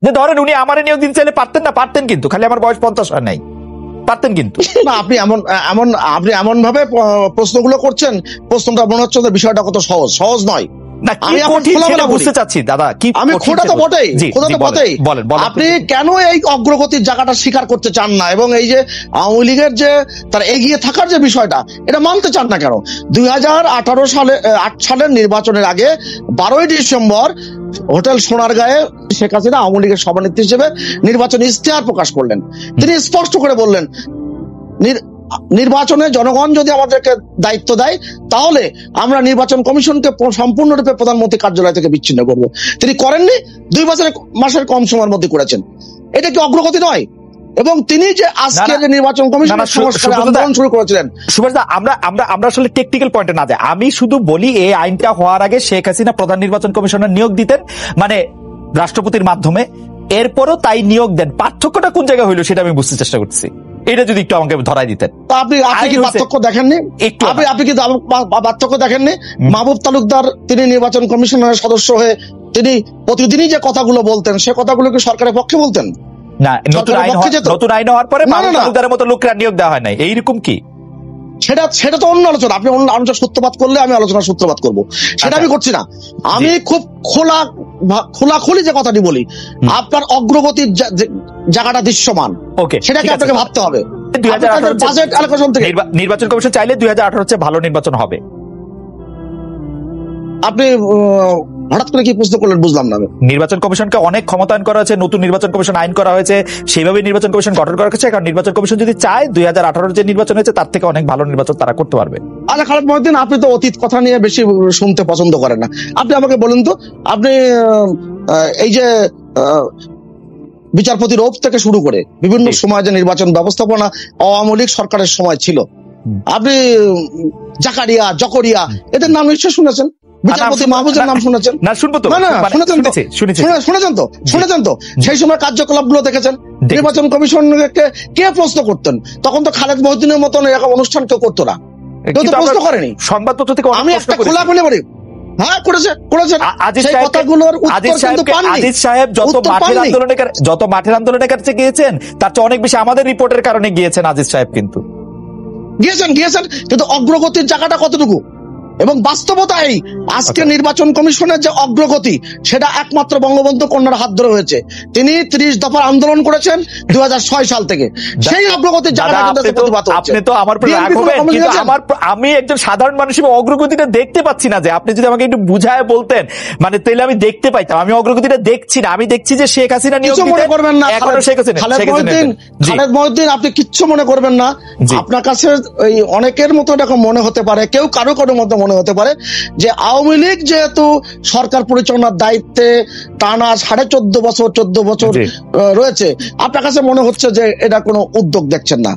যে ধরেন উনি আমারে নিয়োগ দিতে চাইলে পারতেন না? পারতেন, কিন্তু খালি আমার বয়স 50 হয় নাই, পারতেন কিন্তু না। আপনি এমন ভাবে প্রশ্নগুলো করছেন, প্রশ্নটা মনে হচ্ছে বিষয়টা কত সহজ নয়। বুঝতে চাচ্ছি দাদা, কি আমি খোঁটা তো বটেই, বলেন আপনি কেন এই অগ্রগতির জায়গাটা স্বীকার করতে চান না, এবং এই যে আওয়ামী লীগের যে তার এগিয়ে থাকার যে বিষয়টা, এটা মানতে চান না কেন? 2018 সালের নির্বাচনের আগে 12ই ডিসেম্বর হোটেল সোনারগাঁয়ে শেখ হাসিনা আওয়ামী লীগের সভানেত্রী হিসেবে নির্বাচনী ইশতেহার প্রকাশ করলেন। তিনি স্পষ্ট করে বললেন, নির্বাচনে জনগণ যদি আমাদেরকে দায়িত্ব দেয় তাহলে আমরা নির্বাচন কমিশনকে সম্পূর্ণরূপে প্রধানমন্ত্রী কার্যালয় থেকে বিচ্ছিন্ন করব। তিনি করেননি, 2 মাসের কম সময়ের মধ্যে করেছেন। এটা কি অগ্রগতি নয়? এবং তিনি যে আজকে যে নির্বাচন কমিশনের সংস্কারে আন্দোলন শুরু করেছিলেন। সুভাষদা, আমরা আসলে টেকনিক্যাল পয়েন্টে না যাই, আমি শুধু বলি এই আইনটা হওয়ার আগে শেখ হাসিনা প্রধান নির্বাচন কমিশনের নিয়োগ দিতেন, মানে রাষ্ট্রপতির মাধ্যমে, এরপরও তাই নিয়োগ দেন। পার্থক্যটা কোন জায়গায় হইলো সেটা আমি বুঝতে চেষ্টা করছি, এটা যদি একটু আমাকে ধরাই দিতেন। আপনি কি পার্থক্য দেখেননি? আপনি কি পার্থক্য দেখেননি? মাহবুব তালুকদার তিনি নির্বাচন কমিশনের সদস্য হয়ে তিনি প্রতিদিনই যে কথাগুলো বলতেন, সে কথাগুলো কি সরকারের পক্ষে বলতেন না? নতুন আইন হওয়ার পরে মাহবুব তালুকদারের মতো লোকরা নিয়োগ দেওয়া হয় নাই, এইরকম কি? সেটা তো অন্য আলোচনা। আপনি অন্য আলোচনা সূত্রপাত করলে আমি আলোচনার সূত্রপাত করবো, সেটা আমি করছি না। আমি খুব খোলাখুলি যে কথাটি বলি, আপনার অগ্রগতির জায়গাটা দৃশ্যমান, সেটাকে আপনাকে ভাবতে হবে। বাজেট অ্যালোকেশন থেকে নির্বাচন কমিশন চাইলে 2018 হচ্ছে ভালো নির্বাচন হবে। আপনি হঠাৎ করে কি প্রশ্ন করলেন বুঝলাম না। নির্বাচন কমিশনকে অনেক ক্ষমতায়ন করা হয়েছে, নতুন নির্বাচন কমিশন আইন করা হয়েছে, সেইভাবে নির্বাচন কমিশন গঠন করা হয়েছে। কারণ নির্বাচন কমিশন যদি চায় 2018 যে নির্বাচন হয়েছে তার থেকে অনেক ভালো নির্বাচন তারা করতে পারবে। আচ্ছা খালেদ মহিউদ্দিন, আপনি তো অতীত কথা নিয়ে বেশি শুনতে পছন্দ করেন না। আপনি আমাকে বলুন তো, আপনি এই যে বিচারপতি রৌফ থেকে শুরু করে বিভিন্ন সময় যে নির্বাচন ব্যবস্থাপনা আওয়ামী লীগ সরকারের সময় ছিল, আপনি জাকারিয়া, জকরিয়া এদের নাম নিশ্চয় শুনেছেন, বিচারপতি মাহফুজের নাম শুনেছেন? না, শুনবো তো। শুনেছেন তো সেই সময় কার্যকলাপ গুলো দেখেছেন। নির্বাচন কমিশনকে কে প্রশ্ন করতেন? তখন তো খালেদ মহিউদ্দিনের মতন এরকম অনুষ্ঠান কেউ করতো না, কেউ তো প্রশ্ন করেনি। সংবাদপত্র থেকে আমি একটা খোলা মনে করি, হ্যাঁ করেছেন। আজিজ সাহেব যত মাঠের আন্দোলনের কাছে গিয়েছেন তার চেয়ে অনেক বেশি আমাদের রিপোর্টের কারণে গিয়েছেন আজিজ সাহেব, কিন্তু গিয়েছেন কিন্তু অগ্রগতির জায়গাটা কতটুকু? এবং বাস্তবতা এই আজকে নির্বাচন কমিশনের যে অগ্রগতি, সেটা একমাত্র বঙ্গবন্ধু কন্যার হাত ধরে হয়েছে। তিনি 30 দফার আন্দোলন করেছেন 2006 সাল থেকে। সেই অগ্রগতির জায়গাটা আপনি তো আমার আমি একজন সাধারণ মানুষ হিসেবে অগ্রগতিটা দেখতে পাচ্ছি না। যে আপনি যদি আমাকে একটু বুঝায় বলতেন, মানে তাহলে আমি দেখতে পাইতাম। আমি অগ্রগতিটা দেখছি না, আমি দেখছি যে শেখ হাসিনা নিয়োগ দিতে মনে করবেন না। খালেদ মহিউদ্দিন, আপনি কিচ্ছু মনে করবেন না। আপনার কাছে অনেকের মতো এরকম মনে হতে পারে, কেউ কারো মতো মনে হতে পারে যে আওয়ামী লীগ যেহেতু সরকার পরিচালনার দায়িত্বে টানা 14.5 বছর রয়েছে, আপনার কাছে মনে হচ্ছে যে এটা কোনো উদ্যোগ দেখছেন না।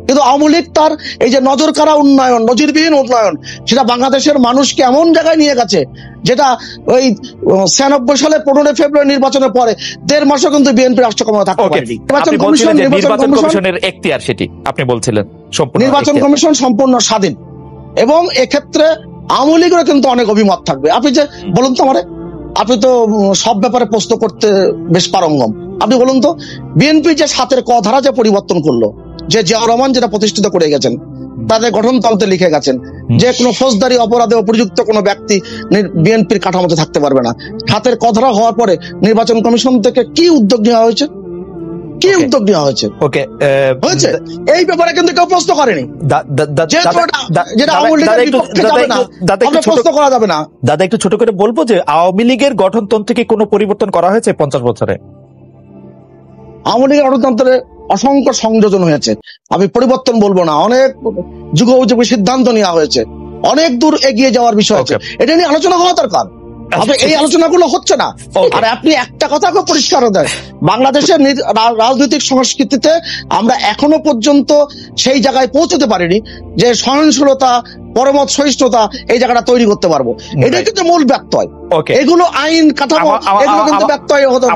কিন্তু আওয়ামী লীগ তার এই যে নজরকাড়া উন্নয়ন, নজিরবিহীন উন্নয়ন, সেটা বাংলাদেশের মানুষকে এমন জায়গায় নিয়ে গেছে, যেটা ওই 96 সালে 15 ফেব্রুয়ারি নির্বাচনের পরে 1.5 মাসও কিন্তু বিএনপি রাষ্ট্র ক্ষমতা থাকতে পারেনি। নির্বাচন কমিশনের এখতিয়ার, সেটি আপনি বলছিলেন নির্বাচন কমিশন সম্পূর্ণ স্বাধীন, এবং এক্ষেত্রে আওয়ামী লীগেরও কিন্তু অনেক অভিমত থাকবে। আপনি যে বলুন তো আমারে, আপনি তো সব ব্যাপারে প্রশ্ন করতে বেশ পারঙ্গম, আপনি বলুন তো, বিএনপি যে 7 ধারা যে পরিবর্তন করলো, যে জিয়াউর রহমান যেটা প্রতিষ্ঠিত করে গেছেন, তাদের গঠনতন্ত্রে লিখে গেছেন যে কোনো ফৌজদারি অপরাধে অপযুক্ত কোনো ব্যক্তি বিএনপির কাঠামোতে থাকতে পারবে না। 7 ধারা হওয়ার পরে নির্বাচন কমিশন থেকে কি উদ্যোগ নেওয়া হয়েছে? এই ব্যাপারে কিন্তু কেউ প্রশ্ন করেনি। দাদা একটু ছোট করে বলবো যে আওয়ামী লীগের গঠনতন্ত্রে কি কোনো পরিবর্তন করা হয়েছে 50 বছরে? আওয়ামী লীগের গঠনতন্ত্রে অসংখ্য সংযোজন হয়েছে, আমি পরিবর্তন বলবো না, অনেক যুগোপযোগী সিদ্ধান্ত নেওয়া হয়েছে, অনেক দূর এগিয়ে যাওয়ার বিষয় আছে, এটা নিয়ে আলোচনা হওয়া দরকার। এই আলোচনাগুলো হচ্ছে না। আর আপনি একটা কথা খুব পরিষ্কার দেয়, বাংলাদেশের রাজনৈতিক সংস্কৃতিতে আমরা এখনো পর্যন্ত সেই জায়গায় পৌঁছতে পারিনি যে সহনশীলতা, পরমত সহিষ্ণুতা এই জায়গাটা তৈরি করতে পারবো। এটাই কিন্তু মূল ব্যত্যয়। এগুলো আইন কাঠামো, এগুলো কিন্তু ব্যত্যয় হতো না।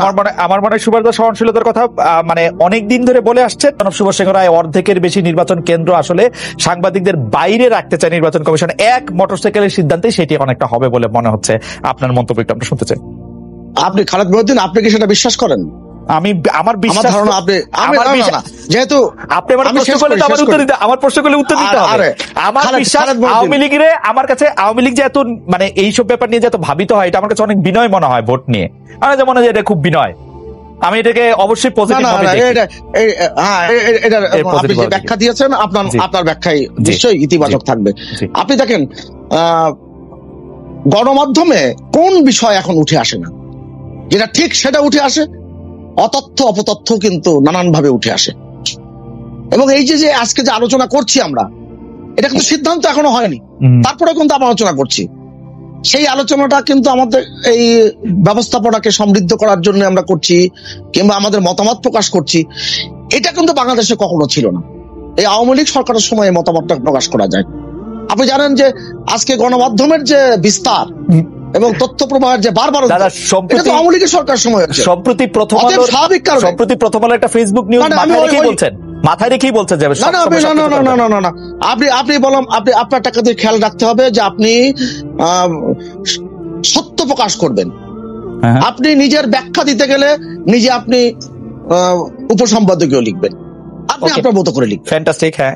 আমার মনে হয় সুভাষদা সহনশীলতার কথা মানে অনেকদিন ধরে বলে আসছে। জনাব সুভাষ চন্দ্র রায় অর্ধেকের বেশি নির্বাচন কেন্দ্র আসলে সাংবাদিকদের বাইরে রাখতে চায় নির্বাচন কমিশন। এক মোটরসাইকেলের সিদ্ধান্তে সেটি অনেকটা হবে বলে মনে হচ্ছে। আপনার মন্তব্য একটু আমরা শুনতে চাই। আপনি খালেদ মহিউদ্দিন, আপনি কি সেটা বিশ্বাস করেন? আমি আমার বিশ্বাস ধারণা যেহেতু আপনি আমার প্রশ্ন করলে আমার উত্তর দিতে আমার প্রশ্ন করলে উত্তর দিতে হবে। আমার বিশ্বাস আওয়ামী লীগের আমার কাছে আওয়ামী লীগ যে এত মানে এইসব ব্যাপার নিয়ে যে এত ভাবিত হয় এটা আমার কাছে অনেক বিনয় মনে হয় ভোট নিয়ে। আমার যেমন মনে হয় এটা খুব বিনয়। আমি এটাকে অবশ্যই পজিটিভ ভাবে দেখি। আপনি যে ব্যাখ্যা দিয়েছেন আপনার ব্যাখ্যাই নিশ্চয়ই ইতিবাচক থাকবে। আপনি দেখেন গণমাধ্যমে কোন বিষয় এখন উঠে আসে না, যেটা ঠিক সেটা উঠে আসে, অতথ্য অপতথ্য কিন্তু নানান ভাবে উঠে আসে। এবং এই যে আজকে যে আলোচনা করছি আমরা, এটা কিন্তু সিদ্ধান্ত এখনো হয়নি, তারপরে কিন্তু আমরা আলোচনা করছি। সেই আলোচনাটা কিন্তু আমাদের এই ব্যবস্থাপনাকে সমৃদ্ধ করার জন্য আমরা করছি, কিংবা আমাদের মতামত প্রকাশ করছি। এটা কিন্তু বাংলাদেশে কখনো ছিল না। এই আওয়ামী লীগ সরকারের সময় মতামতটা প্রকাশ করা যায়। আপনি জানেন যে আজকে গণমাধ্যমের যে বিস্তার এবং তথ্য প্রবাহের যে আওয়ামী লীগের সরকার সময় হচ্ছে। সম্প্রতি প্রথম আলো একটা ফেসবুক নিউজ মাথায় রেখেই বলছেন যে না আপনি বললাম আপনার টাকা দিয়ে খেয়াল রাখতে হবে যে আপনি সত্য প্রকাশ করবেন। আপনি নিজের ব্যাখ্যা দিতে গেলে নিজে আপনি উপসম্পাদকীয় লিখবেন, আপনি আপনার মতো করে লিখবেন। ফ্যান্টাস্টিক। হ্যাঁ,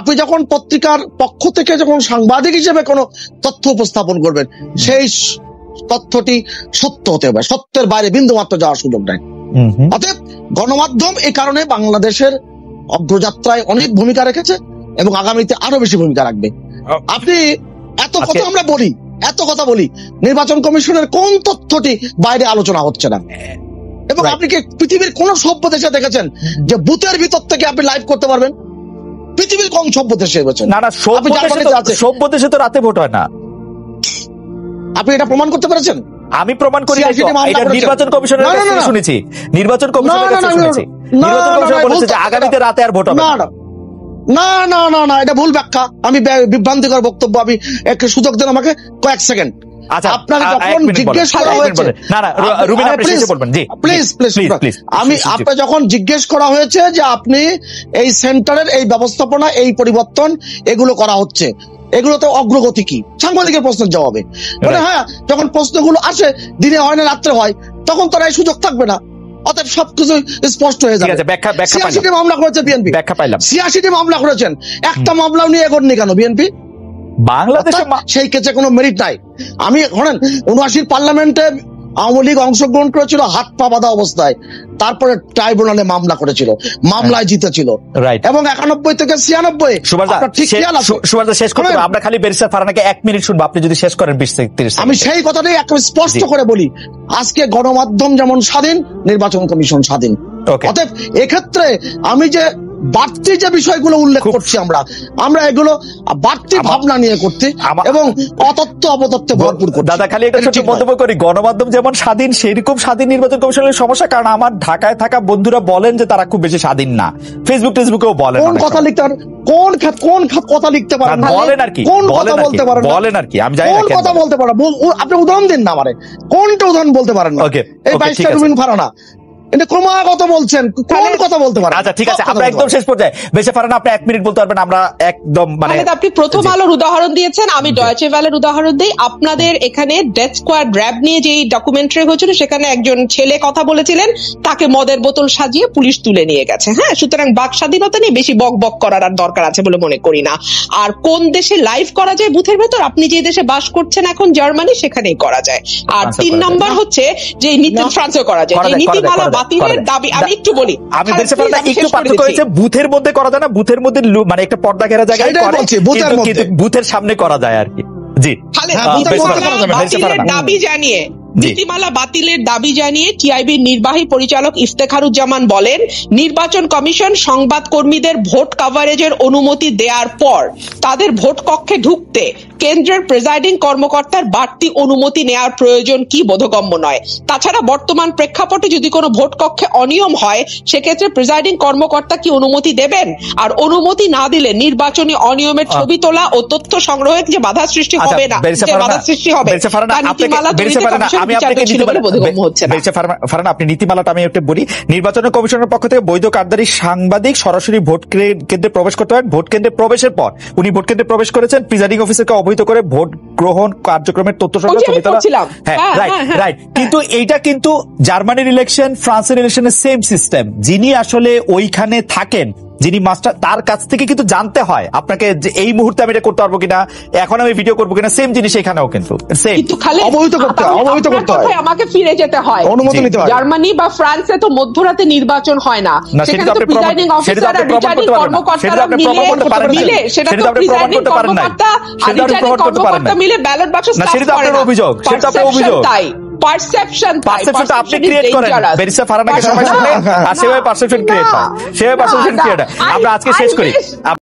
আপনি যখন পত্রিকার পক্ষ থেকে যখন সাংবাদিক হিসেবে কোনো তথ্য উপস্থাপন করবেন, সেই তথ্যটি সত্য হতে হবে, সত্যের বাইরে বিন্দু মাত্র যাওয়ার সুযোগ নাই। অতএব গণমাধ্যম এই কারণে বাংলাদেশের অগ্রযাত্রায় অনেক ভূমিকা রেখেছে এবং আগামীতে আরো বেশি ভূমিকা রাখবে। আপনি এত কথা বলি নির্বাচন কমিশনের কোন তথ্যটি বাইরে আলোচনা হচ্ছে না? এবং আপনি কি পৃথিবীর কোন সভ্য দেশে দেখেছেন যে বুথের ভিতর থেকে আপনি লাইভ করতে পারবেন? পৃথিবীর কোন সভ্য দেশে হয়েছে? না, সভ্য দেশে তো রাতে ভোট হয় না। আপনি এটা প্রমাণ করতে পেরেছেন? আমি প্রমাণ করি নির্বাচন কমিশনের কাছে শুনেছি। নির্বাচন কমিশনের কাছে শুনেছি। নির্বাচন কমিশন বলেছে যে আগামীতে রাতে আর ভোট হবে না। এটা ভুল ব্যাখ্যা। আমি বিভ্রান্তিকর বক্তব্য। আমি একটু সুযোগ দেন আমাকে কয়েক সেকেন্ড। আপনাকে যখন জিজ্ঞেস করা হয়েছে, আপনি যখন জিজ্ঞেস করা হয়েছে যে আপনি এই সেন্টারের এই ব্যবস্থাপনা, এই পরিবর্তন এগুলো করা হচ্ছে, এগুলোতে অগ্রগতি কি, সাংবাদিকের প্রশ্নের জবাবে মানে হ্যাঁ, যখন প্রশ্নগুলো আসে দিনে হয় না রাত্রে হয়, তখন তার এই সুযোগ থাকবে না। অতএব সবকিছু স্পষ্ট হয়ে যাবে। ৮৬টি মামলা করেছে বিএনপি, ৮৬টি মামলা করেছেন, একটা মামলাও নিয়ে এগোননি কেন বিএনপি? বাংলাদেশে সেই কেসে কোনো মেরিট নাই। আমি ধরেন ৭৯ পার্লামেন্টে আওয়ামী লীগ অংশগ্রহণ করেছিল হাত পা বাঁধা অবস্থায়, তারপরে ট্রাইব্যুনালে মামলা করেছিল, মামলায় জিতেছিল, এবং ৯১ থেকে ৯৬। শেষ করতে আমরা খালি ব্যারিস্টার ফারহানাকে ১ মিনিট শুনবো, আপনি যদি শেষ করেন ২০ থেকে ৩০। আমি সেই কথাটাই একেবারে স্পষ্ট করে বলি, আজকে গণমাধ্যম যেমন স্বাধীন, নির্বাচন কমিশন স্বাধীন। অতএব এক্ষেত্রে আমি যে বাড়তি যে বিষয়গুলো উল্লেখ করছি, আমরা এগুলো বাড়তি ভাবনা নিয়ে করতে এবং অতথ্য অপতথ্যে ভরপুর করছি। দাদা খালি একটা ছোট মন্তব্য করি, গণমাধ্যম যেমন স্বাধীন সেরকম স্বাধীন নির্বাচন কমিশনের সমস্যা। কারণ আমার ঢাকায় থাকা বন্ধুরা বলেন যে তারা খুব বেশি স্বাধীন না, ফেসবুকেও বলেন কোন কথা লিখতে পারেন, কোন কথা লিখতে পারেন বলেন আর কি, কোন কথা বলতে পারেন বলেন আর কি, আমি জানি কোন কথা বলতে পারেন, আপনি উদাহরণ দিন না আমারে, কোনটা উদাহরণ বলতে পারেন না? এই বাইশটা রুমিন ফারহানা ক্রমাগত বলছেন, কোন কথা বলতে পারেন? আচ্ছা ঠিক আছে, আমরা একদম শেষ পর্যায়ে বেশি ফারহানা আপনি ১ মিনিট বলতে পারবেন। আমরা একদম মানে আপনি প্রথম আলোর উদাহরণ দিয়েছেন, আমি ডয়েচে ভেলের উদাহরণ দিই। আপনাদের এখানে ডেথ স্কোয়াড র‍্যাব নিয়ে যে ডকুমেন্টারি হয়েছিল, সেখানে একজন ছেলে কথা বলেছিলেন, তাকে মদের বোতল সাজিয়ে পুলিশ তুলে নিয়ে গেছে। হ্যাঁ, সুতরাং বাক স্বাধীনতা নিয়ে বেশি বক বক করার আর দরকার আছে বলে মনে করি না। আর কোন দেশে লাইভ করা যায় বুথের ভেতর, আপনি যে দেশে বাস করছেন এখন জার্মানি, সেখানেই করা যায়। আর ৩ নম্বর হচ্ছে যে নীতি ফ্রান্সে করা যায়, যে নীতিমালা বাতিলের দাবি। আমি একটু বলি, আমি দেশে একটু পার্থক্য হয়েছে, বুথের মধ্যে করা যায় না, বুথের মধ্যে মানে একটা পর্দা ঘেরা জায়গায় বুথের সামনে করা যায় আর কি। জি, নীতিমালা বাতিলের দাবি জানিয়ে টিআইবির নির্বাহী পরিচালক ইফতেখারুজ্জামান বলেন, নির্বাচন কমিশন সংবাদ কর্মীদের ভোট কভারেজের অনুমতি দেওয়ার পর তাদের ভোট কক্ষে ঢুকতে কেন্দ্রের প্রিজাইডিং কর্মকর্তার বাড়তি অনুমতি নেওয়ার প্রয়োজন কি বোধগম্য নয়। তাছাড়া বর্তমান প্রেক্ষাপটে যদি কোনো ভোট কক্ষে অনিয়ম হয়, সেক্ষেত্রে প্রিজাইডিং কর্মকর্তা কি অনুমতি দেবেন? আর অনুমতি না দিলে নির্বাচনী অনিয়মের ছবি তোলা ও তথ্য সংগ্রহে যে বাধা সৃষ্টি হবে না, যে বাধা সৃষ্টি হবে, নীতিমালা আমি বিচারক আপনাকে ছিল বলে বোধগম্য হচ্ছে না। ফারহানা, আপনি নীতিমালাটা আমি একটু বলি। নির্বাচন কমিশনের পক্ষ থেকে বৈধ কার্ডধারী সাংবাদিক সরাসরি ভোট কেন্দ্রে প্রবেশ করতে পারেন। ভোট কেন্দ্রে প্রবেশের পর উনি ভোট কেন্দ্রে প্রবেশ করেছেন, প্রিজাইডিং অফিসারকে অবহিত করে ভোট গ্রহণ কার্যক্রমের তথ্য সংগ্রহ ছবি তোলা। হ্যাঁ, রাইট। কিন্তু এইটা কিন্তু জার্মানির ইলেকশন, ফ্রান্সের ইলেকশনের সেম সিস্টেম। যিনি আসলে ওইখানে থাকেন, যিনি মাস্টার, তার কাছ থেকে কিন্তু জানতে হয় আপনাকে যে এই মুহূর্তে আমি এটা করতে পারবো কিনা, এখন আমি ভিডিও করবো কিনা। সেম জিনিস এখানেও কিন্তু সেম, অবহিত করতে হয়, আমাকে ফিরে যেতে হয়, অনুমতি নিতে হয়। জার্মানি বা ফ্রান্সে তো মধ্যরাতে নির্বাচন হয় না, সেখানে তো প্রিজাইডিং অফিসার আর রিটার্নিং কর্মকর্তারা মিলে সেটা তো প্রিজাইডিং কর্মকর্তা আর রিটার্নিং কর্মকর্তা মিলে ব্যালট বাক্স সাফ করে না। অভিযোগ, সেটা আপনার অভিযোগ। পারসেপশন আপনি ক্রিয়েট করেন, ব্যারিস্টার ফারহানাকে সময় শুনে আর সেভাবে পারসেপশন ক্রিয়েট হয়, সেভাবে পারসেপশন ক্রিয়েট হয়। আমরা আজকে শেষ করি।